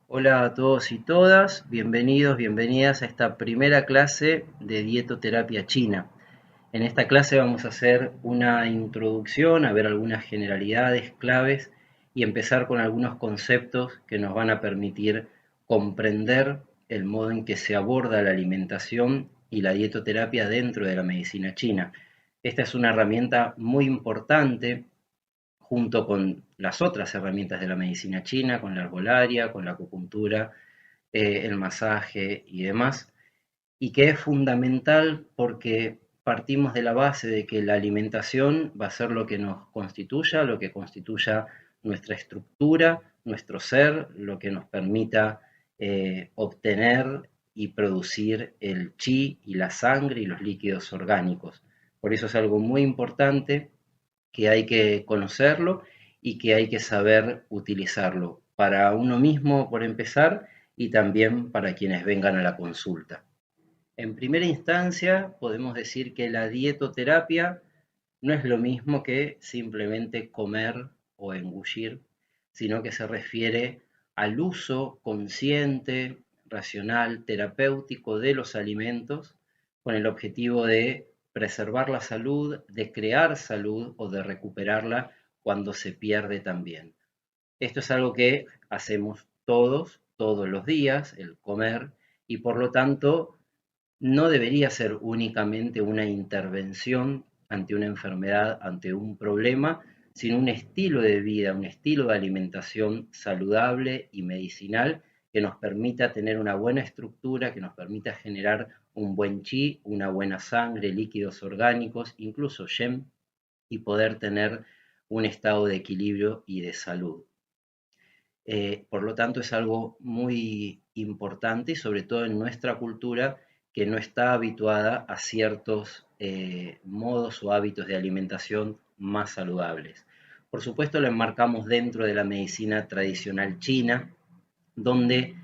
Hola a todos y todas, bienvenidos, bienvenidas a esta primera clase de dietoterapia china. En esta clase vamos a hacer una introducción, a ver algunas generalidades, claves y empezar con algunos conceptos que nos van a permitir comprender el modo en que se aborda la alimentación y la dietoterapia dentro de la medicina china. Esta es una herramienta muy importante junto con las otras herramientas de la medicina china, con la herbolaria, con la acupuntura, el masaje y demás, y que es fundamental porque partimos de la base de que la alimentación va a ser lo que nos constituya, lo que constituya nuestra estructura, nuestro ser, lo que nos permita obtener y producir el chi y la sangre y los líquidos orgánicos. Por eso es algo muy importante que hay que conocerlo y que hay que saber utilizarlo para uno mismo por empezar y también para quienes vengan a la consulta. En primera instancia, podemos decir que la dietoterapia no es lo mismo que simplemente comer o engullir, sino que se refiere al uso consciente, racional, terapéutico de los alimentos con el objetivo de preservar la salud, de crear salud o de recuperarla cuando se pierde también. Esto es algo que hacemos todos los días, el comer, y por lo tanto no debería ser únicamente una intervención ante una enfermedad, ante un problema, sino un estilo de vida, un estilo de alimentación saludable y medicinal que nos permita tener una buena estructura, que nos permita generar un buen chi, una buena sangre, líquidos orgánicos, incluso Shem, y poder tener un estado de equilibrio y de salud. Por lo tanto, es algo muy importante y sobre todo en nuestra cultura que no está habituada a ciertos modos o hábitos de alimentación más saludables. Por supuesto, lo enmarcamos dentro de la medicina tradicional china, donde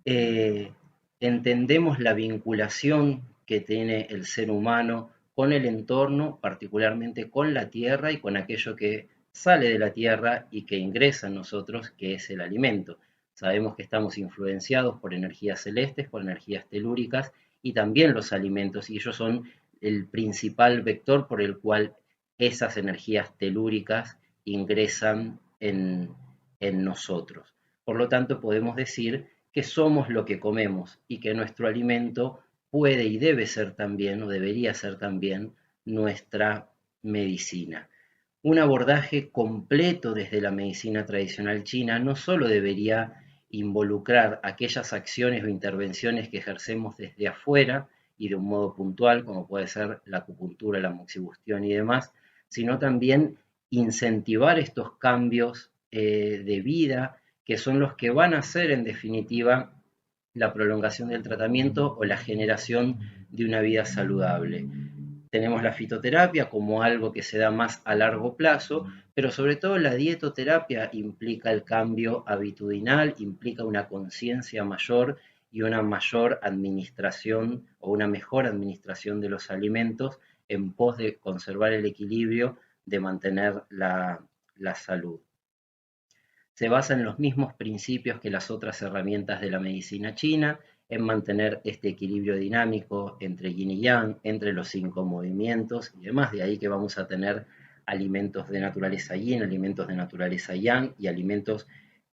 eh, entendemos la vinculación que tiene el ser humano con el entorno, particularmente con la tierra y con aquello que sale de la tierra y que ingresa en nosotros, que es el alimento. Sabemos que estamos influenciados por energías celestes, por energías telúricas y también los alimentos, y ellos son el principal vector por el cual esas energías telúricas ingresan en nosotros. Por lo tanto, podemos decir que somos lo que comemos y que nuestro alimento puede y debe ser también, o debería ser también, nuestra medicina. Un abordaje completo desde la medicina tradicional china no solo debería involucrar aquellas acciones o intervenciones que ejercemos desde afuera y de un modo puntual, como puede ser la acupuntura, la moxibustión y demás, sino también incentivar estos cambios de vida que son los que van a hacer en definitiva la prolongación del tratamiento o la generación de una vida saludable. Tenemos la fitoterapia como algo que se da más a largo plazo, pero sobre todo la dietoterapia implica el cambio habitudinal, implica una conciencia mayor y una mayor administración o una mejor administración de los alimentos en pos de conservar el equilibrio, de mantener la salud. Se basa en los mismos principios que las otras herramientas de la medicina china, en mantener este equilibrio dinámico entre yin y yang, entre los 5 movimientos y demás. De ahí que vamos a tener alimentos de naturaleza yin, alimentos de naturaleza yang y alimentos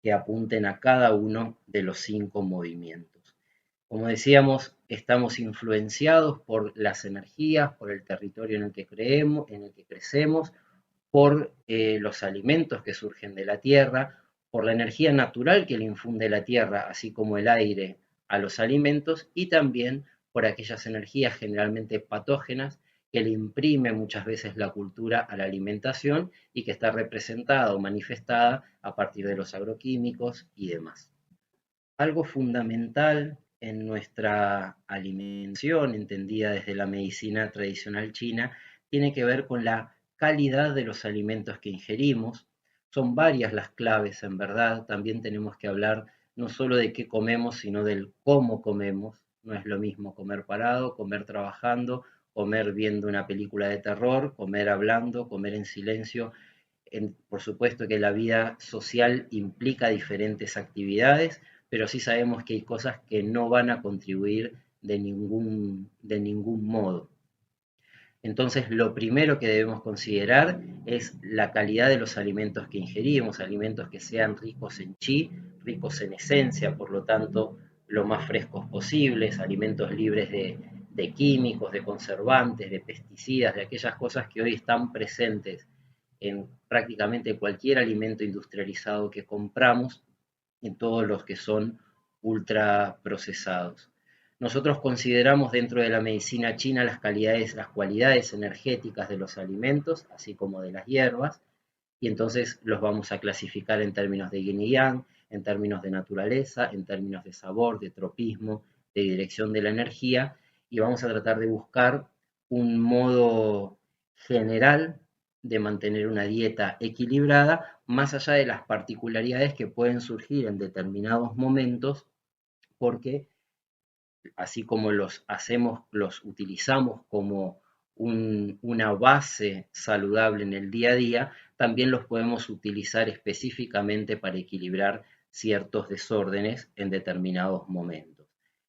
que apunten a cada uno de los 5 movimientos. Como decíamos, estamos influenciados por las energías, por el territorio en el que creemos, en el que crecemos, por los alimentos que surgen de la tierra, por la energía natural que le infunde la tierra, así como el aire a los alimentos, y también por aquellas energías generalmente patógenas que le imprime muchas veces la cultura a la alimentación y que está representada o manifestada a partir de los agroquímicos y demás. Algo fundamental en nuestra alimentación, entendida desde la medicina tradicional china, tiene que ver con la calidad de los alimentos que ingerimos. Son varias las claves, en verdad. También tenemos que hablar no solo de qué comemos, sino del cómo comemos. No es lo mismo comer parado, comer trabajando, comer viendo una película de terror, comer hablando, comer en silencio. Por supuesto que la vida social implica diferentes actividades, pero sí sabemos que hay cosas que no van a contribuir de ningún modo. Entonces, lo primero que debemos considerar es la calidad de los alimentos que ingerimos, alimentos que sean ricos en chi, ricos en esencia, por lo tanto, lo más frescos posibles, alimentos libres de químicos, de conservantes, de pesticidas, de aquellas cosas que hoy están presentes en prácticamente cualquier alimento industrializado que compramos, en todos los que son ultraprocesados. Nosotros consideramos dentro de la medicina china las cualidades energéticas de los alimentos, así como de las hierbas, y entonces los vamos a clasificar en términos de yin y yang, en términos de naturaleza, en términos de sabor, de tropismo, de dirección de la energía, y vamos a tratar de buscar un modo general de mantener una dieta equilibrada, más allá de las particularidades que pueden surgir en determinados momentos, porque así como los hacemos, los utilizamos como una base saludable en el día a día, también los podemos utilizar específicamente para equilibrar ciertos desórdenes en determinados momentos.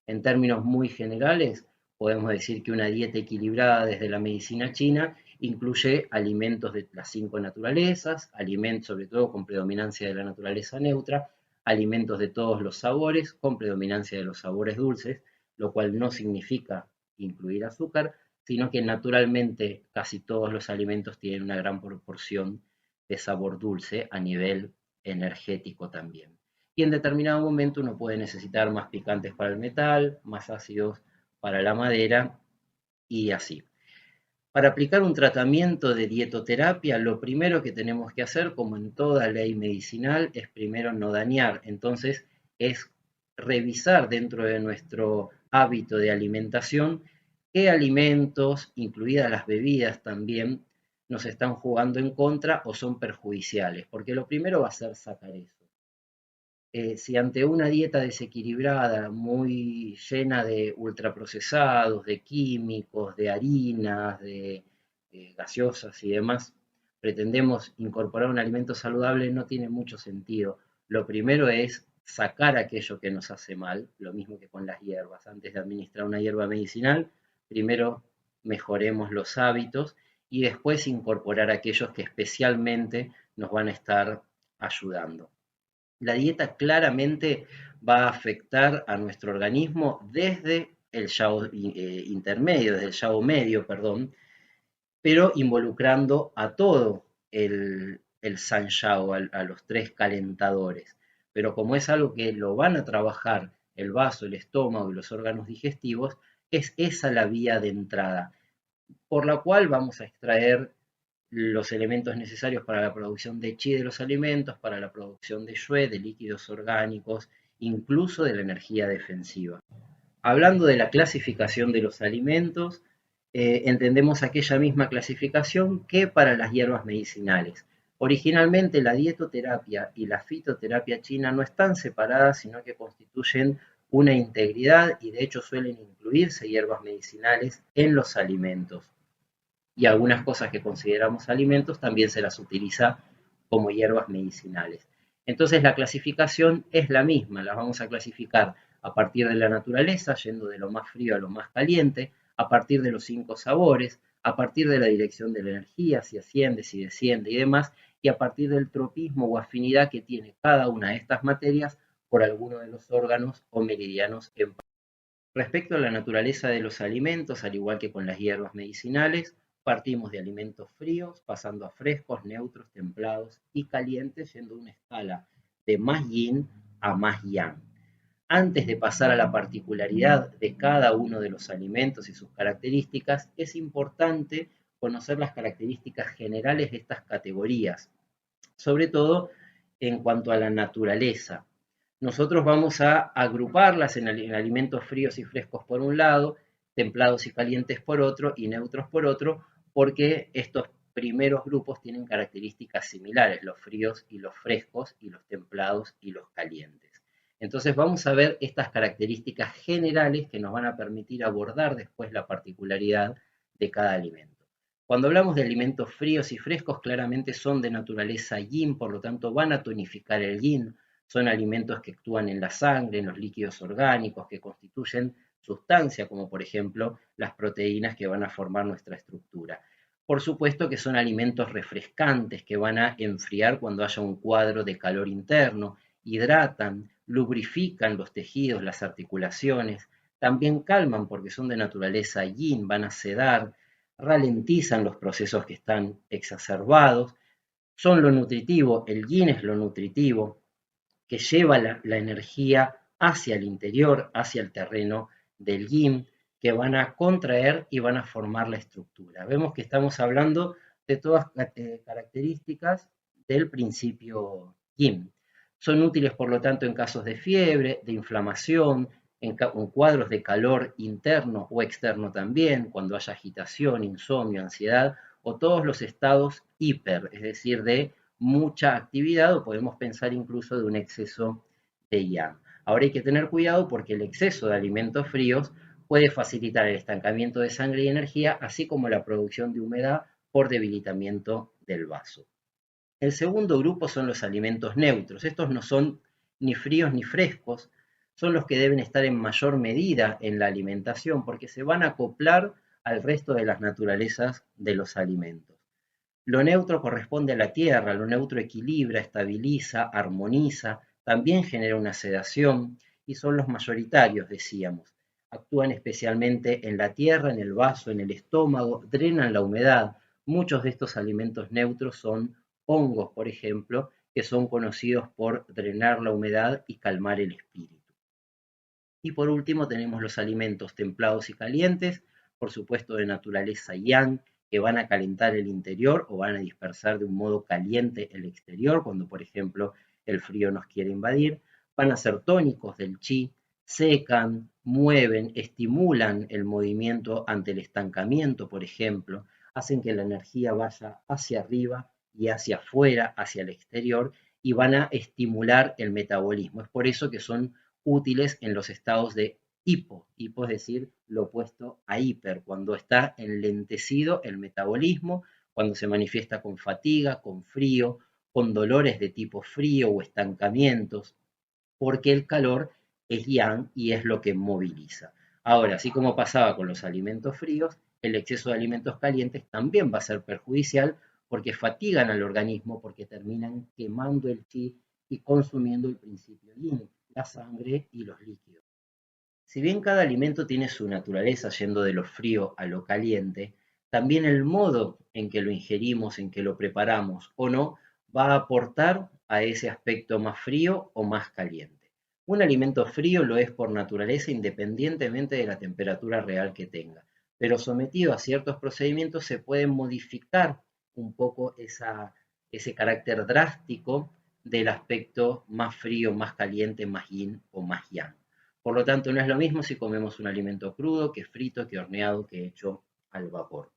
En términos muy generales, podemos decir que una dieta equilibrada desde la medicina china incluye alimentos de las cinco naturalezas, alimentos sobre todo con predominancia de la naturaleza neutra, alimentos de todos los sabores con predominancia de los sabores dulces, lo cual no significa incluir azúcar, sino que naturalmente casi todos los alimentos tienen una gran proporción de sabor dulce a nivel energético también. Y en determinado momento uno puede necesitar más picantes para el metal, más ácidos para la madera y así. Para aplicar un tratamiento de dietoterapia, lo primero que tenemos que hacer, como en toda ley medicinal, es primero no dañar. Entonces, es revisar dentro de nuestro hábito de alimentación qué alimentos, incluidas las bebidas también, nos están jugando en contra o son perjudiciales, porque lo primero va a ser sacar eso. Si ante una dieta desequilibrada, muy llena de ultraprocesados, de químicos, de harinas, de gaseosas y demás, pretendemos incorporar un alimento saludable, no tiene mucho sentido. Lo primero es sacar aquello que nos hace mal, lo mismo que con las hierbas. Antes de administrar una hierba medicinal, primero mejoremos los hábitos y después incorporar aquellos que especialmente nos van a estar ayudando. La dieta claramente va a afectar a nuestro organismo desde el Yao intermedio, desde el Yao medio, perdón, pero involucrando a todo el San Yao, a los tres calentadores. Pero como es algo que lo van a trabajar el vaso, el estómago y los órganos digestivos, es esa la vía de entrada, por la cual vamos a extraer los elementos necesarios para la producción de chi de los alimentos, para la producción de yue, de líquidos orgánicos, incluso de la energía defensiva. Hablando de la clasificación de los alimentos, entendemos aquella misma clasificación que para las hierbas medicinales. Originalmente la dietoterapia y la fitoterapia china no están separadas, sino que constituyen una integridad y de hecho suelen incluirse hierbas medicinales en los alimentos y algunas cosas que consideramos alimentos también se las utiliza como hierbas medicinales. Entonces la clasificación es la misma, las vamos a clasificar a partir de la naturaleza, yendo de lo más frío a lo más caliente, a partir de los cinco sabores, a partir de la dirección de la energía, si asciende, si desciende y demás, y a partir del tropismo o afinidad que tiene cada una de estas materias por alguno de los órganos o meridianos en. Respecto a la naturaleza de los alimentos, al igual que con las hierbas medicinales, partimos de alimentos fríos, pasando a frescos, neutros, templados y calientes, yendo a una escala de más yin a más yang. Antes de pasar a la particularidad de cada uno de los alimentos y sus características, es importante conocer las características generales de estas categorías, sobre todo en cuanto a la naturaleza. Nosotros vamos a agruparlas en alimentos fríos y frescos por un lado, templados y calientes por otro y neutros por otro, porque estos primeros grupos tienen características similares, los fríos y los frescos y los templados y los calientes. Entonces vamos a ver estas características generales que nos van a permitir abordar después la particularidad de cada alimento. Cuando hablamos de alimentos fríos y frescos, claramente son de naturaleza yin, por lo tanto van a tonificar el yin, son alimentos que actúan en la sangre, en los líquidos orgánicos, que constituyen sustancia, como por ejemplo las proteínas que van a formar nuestra estructura. Por supuesto que son alimentos refrescantes que van a enfriar cuando haya un cuadro de calor interno, hidratan, lubrifican los tejidos, las articulaciones, también calman porque son de naturaleza yin, van a sedar, ralentizan los procesos que están exacerbados, son lo nutritivo, el yin es lo nutritivo, que lleva la energía hacia el interior, hacia el terreno del yin, que van a contraer y van a formar la estructura. Vemos que estamos hablando de todas características del principio yin. Son útiles, por lo tanto, en casos de fiebre, de inflamación, en cuadros de calor interno o externo también, cuando haya agitación, insomnio, ansiedad o todos los estados hiper, es decir, de mucha actividad o podemos pensar incluso de un exceso de yang. Ahora hay que tener cuidado porque el exceso de alimentos fríos puede facilitar el estancamiento de sangre y energía, así como la producción de humedad por debilitamiento del vaso. El segundo grupo son los alimentos neutros. Estos no son ni fríos ni frescos, son los que deben estar en mayor medida en la alimentación porque se van a acoplar al resto de las naturalezas de los alimentos. Lo neutro corresponde a la tierra, lo neutro equilibra, estabiliza, armoniza, también genera una sedación y son los mayoritarios, decíamos. Actúan especialmente en la tierra, en el vaso, en el estómago, drenan la humedad. Muchos de estos alimentos neutros son hongos, por ejemplo, que son conocidos por drenar la humedad y calmar el espíritu. Y por último tenemos los alimentos templados y calientes, por supuesto de naturaleza yang, que van a calentar el interior o van a dispersar de un modo caliente el exterior, cuando por ejemplo el frío nos quiere invadir, van a ser tónicos del chi, secan, mueven, estimulan el movimiento ante el estancamiento, por ejemplo, hacen que la energía vaya hacia arriba y hacia afuera, hacia el exterior, y van a estimular el metabolismo. Es por eso que son útiles en los estados de hipo, hipo es decir, lo opuesto a hiper, cuando está enlentecido el metabolismo, cuando se manifiesta con fatiga, con frío, con dolores de tipo frío o estancamientos, porque el calor es yang y es lo que moviliza. Ahora, así como pasaba con los alimentos fríos, el exceso de alimentos calientes también va a ser perjudicial porque fatigan al organismo, porque terminan quemando el chi y consumiendo el principio yin, la sangre y los líquidos. Si bien cada alimento tiene su naturaleza yendo de lo frío a lo caliente, también el modo en que lo ingerimos, en que lo preparamos o no, va a aportar a ese aspecto más frío o más caliente. Un alimento frío lo es por naturaleza independientemente de la temperatura real que tenga, pero sometido a ciertos procedimientos se puede modificar un poco ese carácter drástico del aspecto más frío, más caliente, más yin o más yang. Por lo tanto, no es lo mismo si comemos un alimento crudo que frito, que horneado, que hecho al vapor.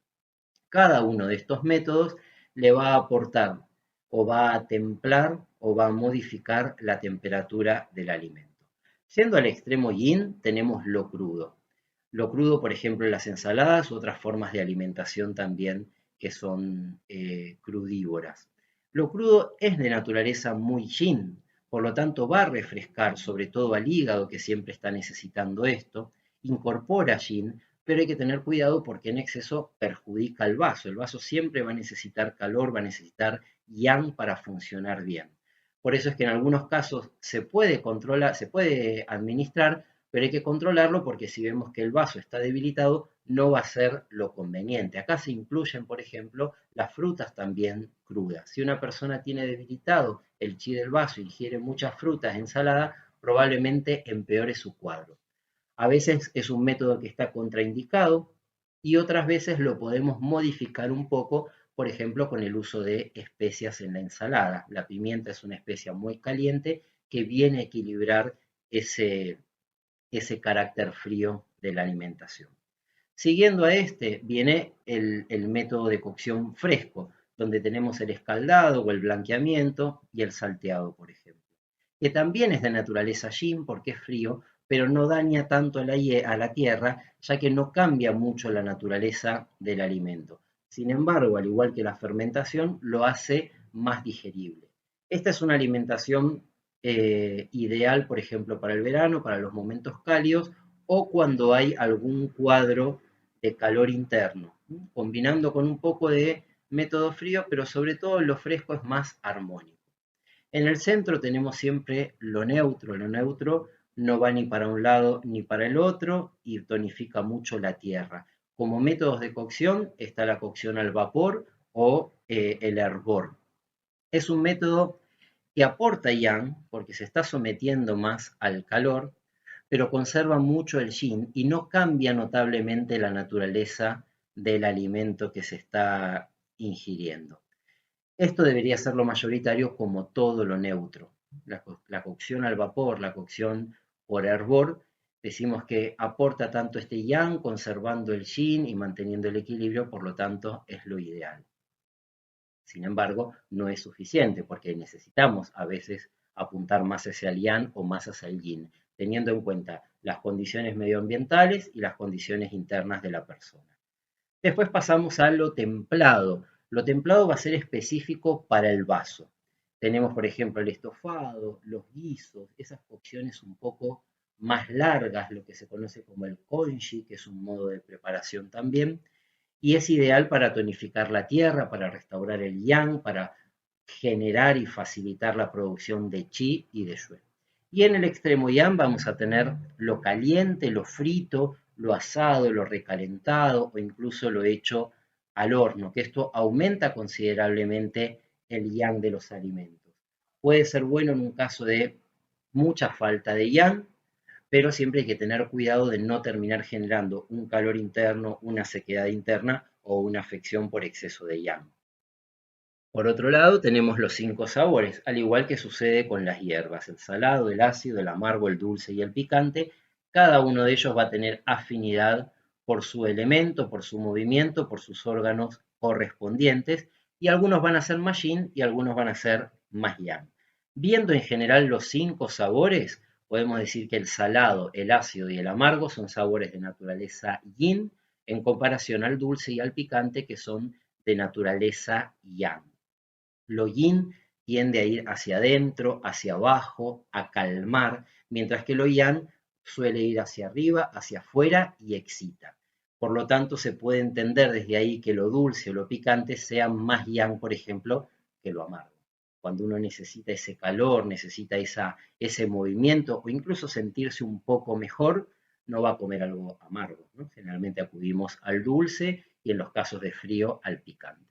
Cada uno de estos métodos le va a aportar o va a templar o va a modificar la temperatura del alimento. Siendo al extremo yin, tenemos lo crudo. Lo crudo, por ejemplo, en las ensaladas u otras formas de alimentación también que son crudívoras. Lo crudo es de naturaleza muy yin, por lo tanto va a refrescar sobre todo al hígado que siempre está necesitando esto, incorpora yin, pero hay que tener cuidado porque en exceso perjudica al vaso. El vaso siempre va a necesitar calor, va a necesitar yang para funcionar bien. Por eso es que en algunos casos se puede controlar, se puede administrar, pero hay que controlarlo porque si vemos que el vaso está debilitado, no va a ser lo conveniente. Acá se incluyen, por ejemplo, las frutas también crudas. Si una persona tiene debilitado el chi del vaso, ingiere muchas frutas, ensalada, probablemente empeore su cuadro. A veces es un método que está contraindicado y otras veces lo podemos modificar un poco, por ejemplo, con el uso de especias en la ensalada. La pimienta es una especia muy caliente que viene a equilibrar ese carácter frío de la alimentación. Siguiendo a este viene el método de cocción fresco, donde tenemos el escaldado o el blanqueamiento y el salteado, por ejemplo, que también es de naturaleza yin porque es frío, pero no daña tanto a la tierra, ya que no cambia mucho la naturaleza del alimento. Sin embargo, al igual que la fermentación, lo hace más digerible. Esta es una alimentación ideal, por ejemplo, para el verano, para los momentos cálidos, o cuando hay algún cuadro de calor interno, combinando con un poco de método frío, pero sobre todo lo fresco es más armónico. En el centro tenemos siempre lo neutro no va ni para un lado ni para el otro y tonifica mucho la tierra. Como métodos de cocción está la cocción al vapor o el hervor. Es un método que aporta yang porque se está sometiendo más al calor, pero conserva mucho el yin y no cambia notablemente la naturaleza del alimento que se está ingiriendo. Esto debería ser lo mayoritario como todo lo neutro. La cocción al vapor, la cocción por hervor, decimos que aporta tanto este yang conservando el yin y manteniendo el equilibrio, por lo tanto es lo ideal. Sin embargo, no es suficiente porque necesitamos a veces apuntar más hacia el yang o más hacia el yin, teniendo en cuenta las condiciones medioambientales y las condiciones internas de la persona. Después pasamos a lo templado. Lo templado va a ser específico para el vaso. Tenemos, por ejemplo, el estofado, los guisos, esas cocciones un poco más largas, lo que se conoce como el congee, que es un modo de preparación también, y es ideal para tonificar la tierra, para restaurar el yang, para generar y facilitar la producción de chi y de yue. Y en el extremo yang vamos a tener lo caliente, lo frito, lo asado, lo recalentado o incluso lo hecho al horno, que esto aumenta considerablemente el yang de los alimentos. Puede ser bueno en un caso de mucha falta de yang, pero siempre hay que tener cuidado de no terminar generando un calor interno, una sequedad interna o una afección por exceso de yang. Por otro lado, tenemos los 5 sabores, al igual que sucede con las hierbas, el salado, el ácido, el amargo, el dulce y el picante. Cada uno de ellos va a tener afinidad por su elemento, por su movimiento, por sus órganos correspondientes, y algunos van a ser más yin y algunos van a ser más yang. Viendo en general los 5 sabores, podemos decir que el salado, el ácido y el amargo son sabores de naturaleza yin en comparación al dulce y al picante que son de naturaleza yang. Lo yin tiende a ir hacia adentro, hacia abajo, a calmar, mientras que lo yang suele ir hacia arriba, hacia afuera y excita. Por lo tanto, se puede entender desde ahí que lo dulce o lo picante sea más yang, por ejemplo, que lo amargo. Cuando uno necesita ese calor, necesita ese movimiento o incluso sentirse un poco mejor, no va a comer algo amargo, ¿no? Generalmente acudimos al dulce y en los casos de frío al picante.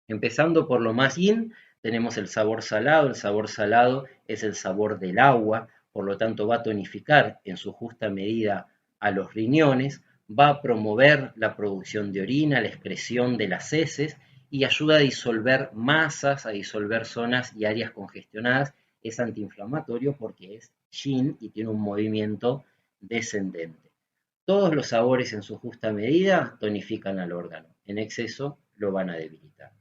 Empezando por lo más yin, tenemos el sabor salado. El sabor salado es el sabor del agua, por lo tanto va a tonificar en su justa medida a los riñones, va a promover la producción de orina, la excreción de las heces y ayuda a disolver masas, a disolver zonas y áreas congestionadas. Es antiinflamatorio porque es yin y tiene un movimiento descendente. Todos los sabores en su justa medida tonifican al órgano. En exceso lo van a debilitar.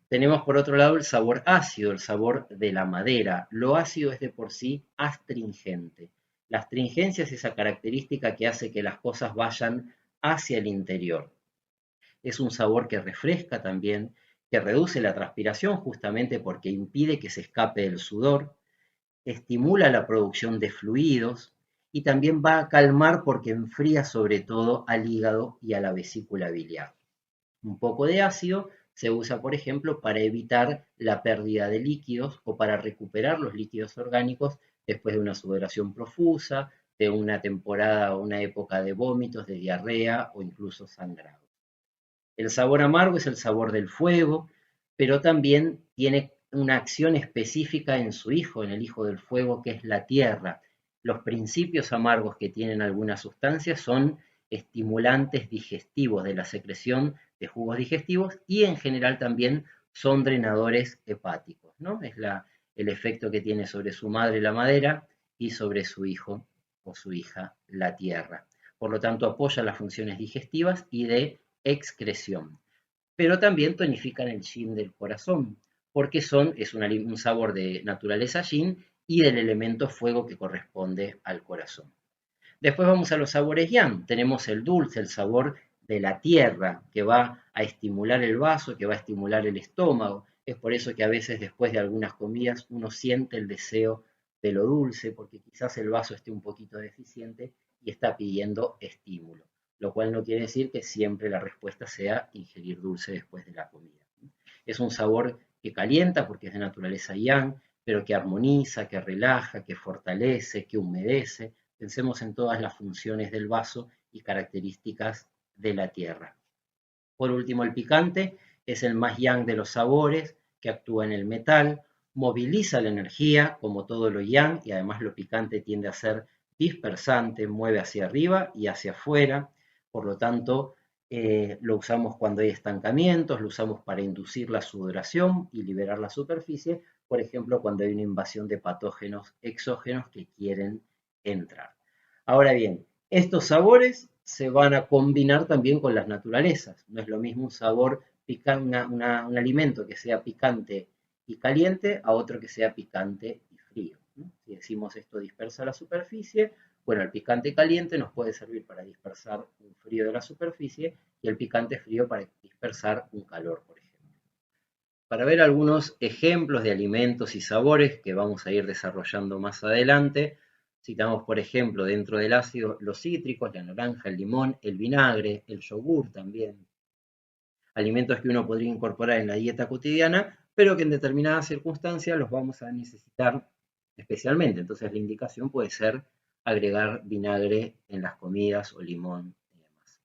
Tenemos por otro lado el sabor ácido, el sabor de la madera. Lo ácido es de por sí astringente. La astringencia es esa característica que hace que las cosas vayan hacia el interior. Es un sabor que refresca también, que reduce la transpiración justamente porque impide que se escape el sudor, estimula la producción de fluidos y también va a calmar porque enfría sobre todo al hígado y a la vesícula biliar. Un poco de ácido se usa, por ejemplo, para evitar la pérdida de líquidos o para recuperar los líquidos orgánicos después de una sudoración profusa, de una temporada o una época de vómitos, de diarrea o incluso sangrado. El sabor amargo es el sabor del fuego, pero también tiene una acción específica en su hijo, en el hijo del fuego, que es la tierra. Los principios amargos que tienen algunas sustancias son estimulantes digestivos de la secreción de jugos digestivos y en general también son drenadores hepáticos, ¿no? Es el efecto que tiene sobre su madre la madera y sobre su hijo o su hija la tierra. Por lo tanto, apoya las funciones digestivas y de excreción. Pero también tonifican el yin del corazón, porque es un sabor de naturaleza yin y del elemento fuego que corresponde al corazón. Después vamos a los sabores yang. Tenemos el dulce, el sabor de la tierra, que va a estimular el vaso, que va a estimular el estómago. Es por eso que a veces después de algunas comidas uno siente el deseo de lo dulce, porque quizás el vaso esté un poquito deficiente y está pidiendo estímulo, lo cual no quiere decir que siempre la respuesta sea ingerir dulce después de la comida. Es un sabor que calienta porque es de naturaleza yang, pero que armoniza, que relaja, que fortalece, que humedece. Pensemos en todas las funciones del vaso y características de la tierra. Por último, el picante es el más yang de los sabores, que actúa en el metal, moviliza la energía como todo lo yang, y además lo picante tiende a ser dispersante, mueve hacia arriba y hacia afuera. Por lo tanto, lo usamos cuando hay estancamientos, lo usamos para inducir la sudoración y liberar la superficie, por ejemplo, cuando hay una invasión de patógenos exógenos que quieren entrar. Ahora bien, estos sabores se van a combinar también con las naturalezas. No es lo mismo un sabor picante, un alimento que sea picante y caliente a otro que sea picante y frío, ¿no? Si decimos esto dispersa la superficie, bueno, el picante caliente nos puede servir para dispersar un frío de la superficie y el picante frío para dispersar un calor, por ejemplo. Para ver algunos ejemplos de alimentos y sabores que vamos a ir desarrollando más adelante, citamos, por ejemplo, dentro del ácido los cítricos, la naranja, el limón, el vinagre, el yogur también. Alimentos que uno podría incorporar en la dieta cotidiana, pero que en determinadas circunstancias los vamos a necesitar especialmente. Entonces la indicación puede ser agregar vinagre en las comidas o limón y demás.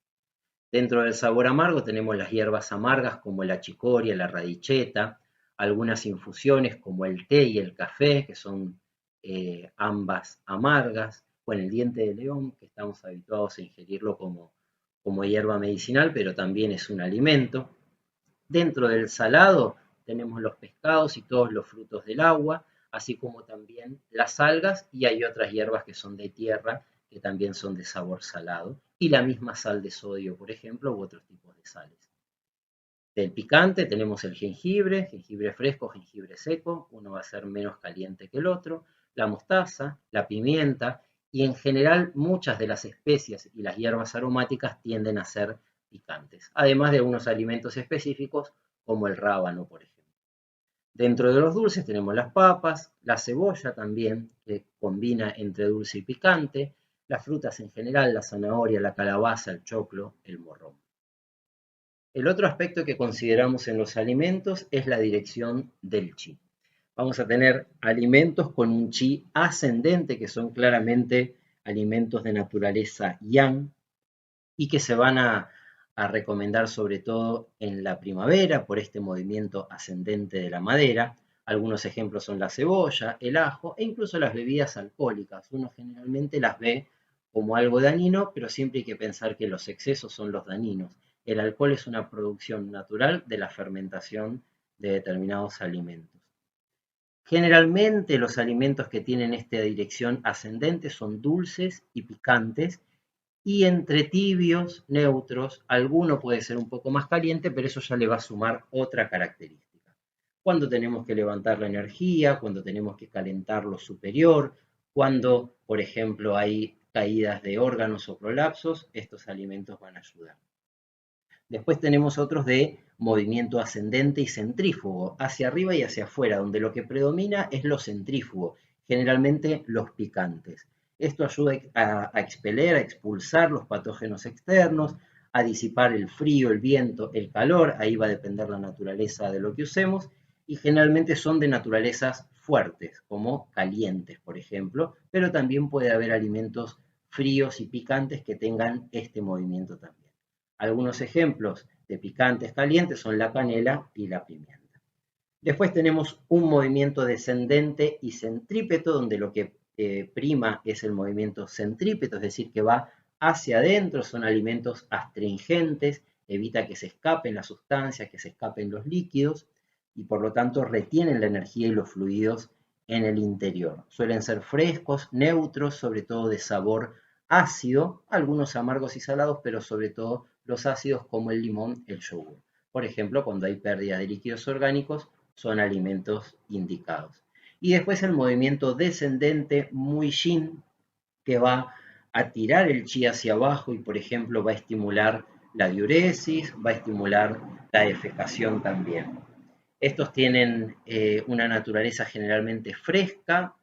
Dentro del sabor amargo tenemos las hierbas amargas como la chicoria, la radicheta, algunas infusiones como el té y el café, que son ambas amargas, bueno, el diente de león, que estamos habituados a ingerirlo como hierba medicinal, pero también es un alimento. Dentro del salado tenemos los pescados y todos los frutos del agua, así como también las algas, y hay otras hierbas que son de tierra que también son de sabor salado, y la misma sal de sodio, por ejemplo, u otros tipos de sales. Del picante tenemos el jengibre, jengibre fresco, jengibre seco, uno va a ser menos caliente que el otro, la mostaza, la pimienta, y en general muchas de las especias y las hierbas aromáticas tienden a ser picantes, además de algunos alimentos específicos como el rábano, por ejemplo. Dentro de los dulces tenemos las papas, la cebolla también, que combina entre dulce y picante, las frutas en general, la zanahoria, la calabaza, el choclo, el morrón. El otro aspecto que consideramos en los alimentos es la dirección del chi. Vamos a tener alimentos con un chi ascendente, que son claramente alimentos de naturaleza yang, y que se van a recomendar sobre todo en la primavera por este movimiento ascendente de la madera. Algunos ejemplos son la cebolla, el ajo e incluso las bebidas alcohólicas. Uno generalmente las ve como algo dañino, pero siempre hay que pensar que los excesos son los dañinos. El alcohol es una producción natural de la fermentación de determinados alimentos. Generalmente los alimentos que tienen esta dirección ascendente son dulces y picantes, y entre tibios, neutros, alguno puede ser un poco más caliente, pero eso ya le va a sumar otra característica. Cuando tenemos que levantar la energía, cuando tenemos que calentar lo superior, cuando, por ejemplo, hay caídas de órganos o prolapsos, estos alimentos van a ayudar. Después tenemos otros de movimiento ascendente y centrífugo, hacia arriba y hacia afuera, donde lo que predomina es lo centrífugo, generalmente los picantes. Esto ayuda a expeler, a expulsar los patógenos externos, a disipar el frío, el viento, el calor, ahí va a depender la naturaleza de lo que usemos, y generalmente son de naturalezas fuertes, como calientes, por ejemplo, pero también puede haber alimentos fríos y picantes que tengan este movimiento también. Algunos ejemplos de picantes calientes son la canela y la pimienta. Después tenemos un movimiento descendente y centrípeto, donde lo que prima es el movimiento centrípeto, es decir, que va hacia adentro, son alimentos astringentes, evita que se escapen las sustancias, que se escapen los líquidos, y por lo tanto retienen la energía y los fluidos en el interior. Suelen ser frescos, neutros, sobre todo de sabor ácido, algunos amargos y salados, pero sobre todo los ácidos como el limón, el yogur. Por ejemplo, cuando hay pérdida de líquidos orgánicos, son alimentos indicados. Y después el movimiento descendente muy yin, que va a tirar el chi hacia abajo y, por ejemplo, va a estimular la diuresis, va a estimular la defecación también. Estos tienen una naturaleza generalmente fresca,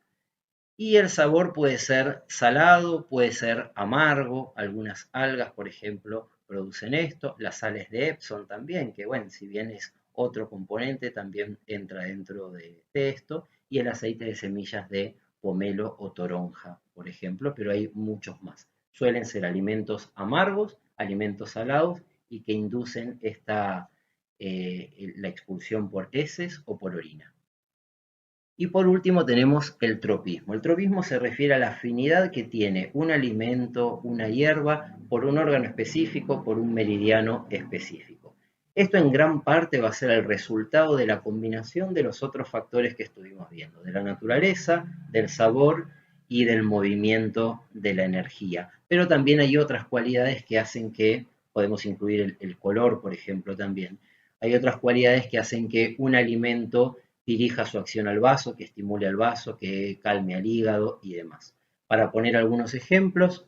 Y el sabor puede ser salado, puede ser amargo. Algunas algas, por ejemplo, producen esto. Las sales de Epsom también, que bueno, si bien es otro componente, también entra dentro de esto. Y el aceite de semillas de pomelo o toronja, por ejemplo, pero hay muchos más. Suelen ser alimentos amargos, alimentos salados y que inducen la expulsión por heces o por orina. Y por último tenemos el tropismo. El tropismo se refiere a la afinidad que tiene un alimento, una hierba, por un órgano específico, por un meridiano específico. Esto en gran parte va a ser el resultado de la combinación de los otros factores que estuvimos viendo, de la naturaleza, del sabor y del movimiento de la energía. Pero también hay otras cualidades que hacen que, podemos incluir el color, por ejemplo, también. Hay otras cualidades que hacen que un alimento dirija su acción al vaso, que estimule al vaso, que calme al hígado y demás. Para poner algunos ejemplos,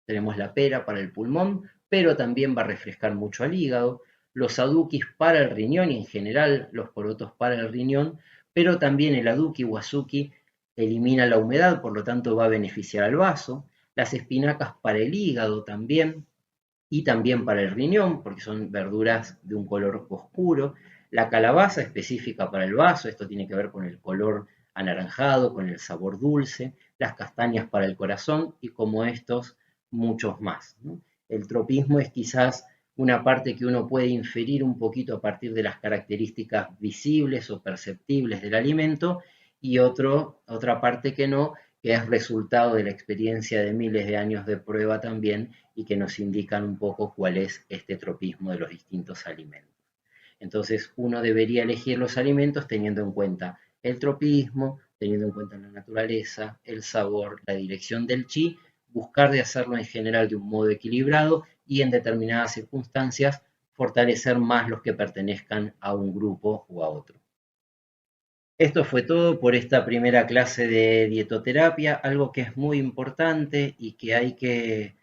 tenemos la pera para el pulmón, pero también va a refrescar mucho al hígado, los adukis para el riñón y en general los porotos para el riñón, pero también el aduki o azuki elimina la humedad, por lo tanto va a beneficiar al vaso, las espinacas para el hígado también, y también para el riñón, porque son verduras de un color oscuro. La calabaza específica para el vaso, esto tiene que ver con el color anaranjado, con el sabor dulce. Las castañas para el corazón y como estos, muchos más, ¿no? El tropismo es quizás una parte que uno puede inferir un poquito a partir de las características visibles o perceptibles del alimento y otra parte que no, que es resultado de la experiencia de miles de años de prueba también y que nos indican un poco cuál es este tropismo de los distintos alimentos. Entonces uno debería elegir los alimentos teniendo en cuenta el tropismo, teniendo en cuenta la naturaleza, el sabor, la dirección del chi, buscar de hacerlo en general de un modo equilibrado y en determinadas circunstancias fortalecer más los que pertenezcan a un grupo o a otro. Esto fue todo por esta primera clase de dietoterapia, algo que es muy importante y que hay que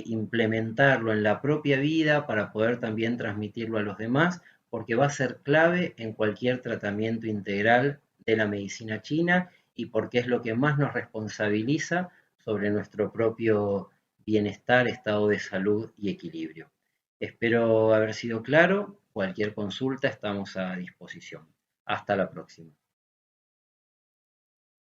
implementarlo en la propia vida para poder también transmitirlo a los demás, porque va a ser clave en cualquier tratamiento integral de la medicina china y porque es lo que más nos responsabiliza sobre nuestro propio bienestar, estado de salud y equilibrio. Espero haber sido claro. Cualquier consulta estamos a disposición. Hasta la próxima.